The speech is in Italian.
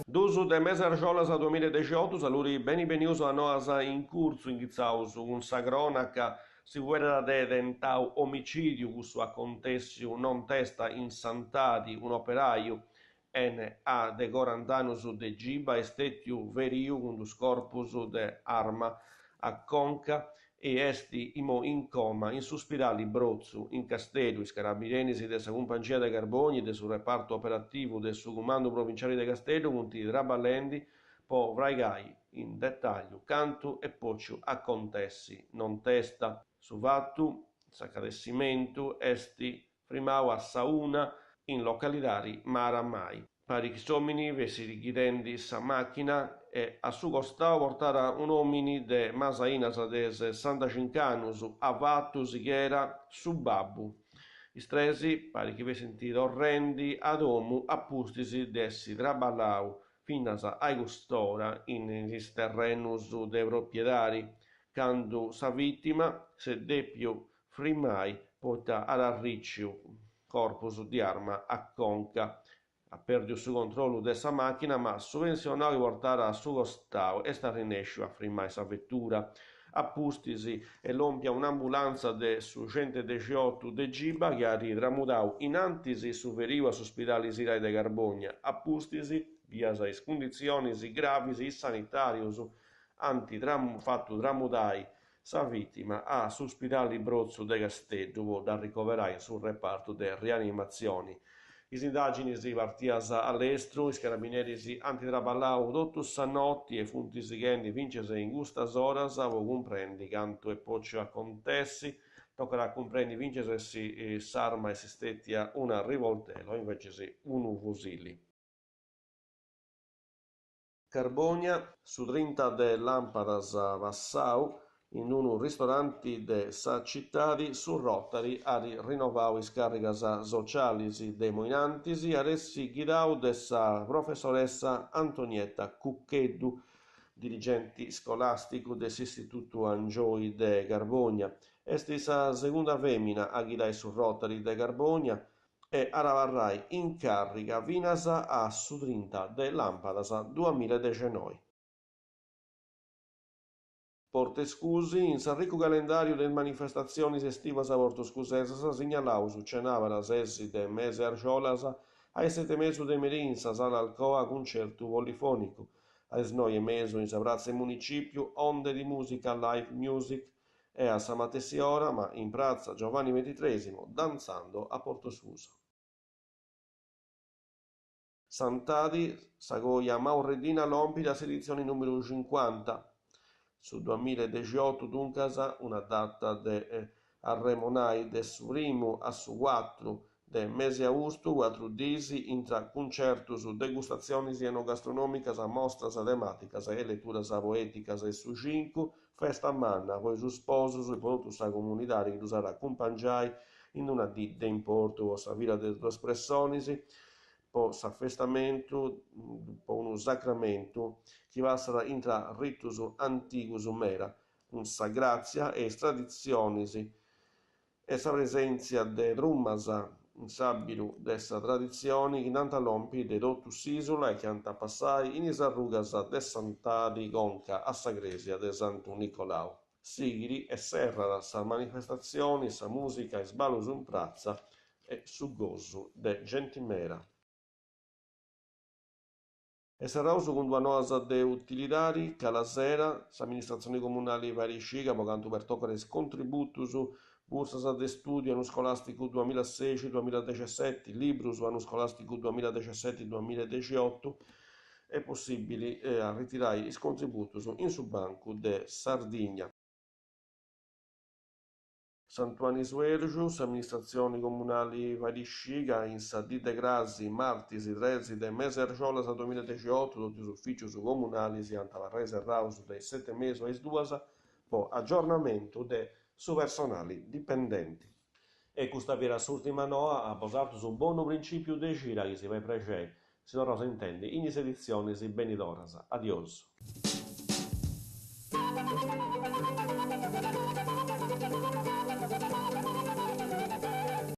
Dusu de Mesarjolas a 2018, saluri benvenuti a nós in curso in Gizzaus, un sagronaca si guerra de dentau omicidio, su acontece non testa in Santadi, un operaio, en a de 40 anus de Giba, estetiu veriu un dos corpus de arma a Conca, e esti imo in coma in suspirali Brozzu, in Castello, i carabinieri de sa compagnia de Carboni e de su reparto operativo del su comando provinciale de Castello, punti Drabalendi, po vraigai in dettaglio cantu e pociu acontessi, non testa su fattu, s'accadessimento esti frimau a Sauna in localitari Maramai. Pari somini vesi richidendi sa macchina e a su costau portara un omini de Masainas de 65 anus a vattu si chiera su babbu. Istresi pari che ve sentire orrendi ad omu appustisi dessi traballau finas ai gustora in is terrenus de proprietari, candu sa vittima se depiu frimai porta ad arricciu corpus di arma a Conca. Ha perdu su controllo dessa macchina, ma sovvenzionau portare a su costau e sta rinesciu a frimai sa vettura. Appustisi e lompia un'ambulanza de su 118 de Giba che ha ritramudau in antisi su veriu a s'ospidale Sirai de Carbogna. Appustisi via sa condizioni gravis e sanitarius fattu tramudai sa vittima a s'ospidale Brozzu de Castello da ricoverare sul reparto de rianimazioni. Is indagini si partias all'estero, i carabinieri si antitraballau totus sa notti e funti sighendi vincese in gustas horas, vo comprendi canto e poccio acontessi, toccherà comprendi vincese si s'arma e si stettia una rivoltelo, invece si unu fusili. Carbonia, su 30 de lampadas vassau, in unu ristoranti de sa cittadi su Rotary a rinnovau is carrigas socialis de moinantisi a ressi ghidau de sa professoressa Antonietta Cuccheddu, dirigenti scolastico dell'Istituto Angioi de Carbogna. Esti sa segunda femina a ghidai su Rotary de Carbogna e aravarrai in carica vinasa a su 30 de lampadas 2019. Porte scusi, in san ricco calendario delle manifestazioni estivas a Porto Scusesas segnalau su cenavaras essi de mese arciolas ai 7 mesu de merinsa sala alcoa concerto polifonico, a esnoie meso in savrazze municipio onde di musica live music e a sa matessi ora ma in piazza Giovanni XXIII danzando a Porto Scusa. Sant'Adi, Sagoia Mauredina Lompida, edizione numero 50. Su 2018 duncas una data de arremonai de su primo a su 4 de mese augusto, 4 disi intra concertus, degustazionis enogastronomicas, mostras tematicas e letturas poeticas e su 5 festa manna, poi su sposus e produttus comunitari che usarà accompagnai in una di de importo o sa vila de espressionis, po s'affestamento, po unu sacramento, che va intra ritus antigus mera, un sa grazia e tradizionis, e sa presenza de rummas in sabilu dessa tradizioni, in antalompi de totus isola e che antapassai in isarrugas de Sant'Adi Conca a Sagresia de Santu Nicolau. Sigiri e serra sa manifestazioni, sa musica e sbalus in prazza e su gozu de gentimera. E sarausu con dua noasa de utilidari, calasera, s'amministrazione comunale Varisciga, pocantu per toccare contributus, bursas de studio anno scolastico 2016-2017, librus anno scolastico 2017-2018, è possibile ritirare i contributus in su banco de Sardigna. Santuani Suergius, amministrazioni comunali Varisciga, in Sadide Grassi, Martisi, Tresi, de Meserciolas 2018, tutti gli uffici comunali si andava reservaus dei 7 mesi e 2, poi aggiornamento de su personali dipendenti. E questa vera l'ultima noa ha posato su un buon principio de gira che si va precei, si non si intende, in edizioni si benidoras. Adios.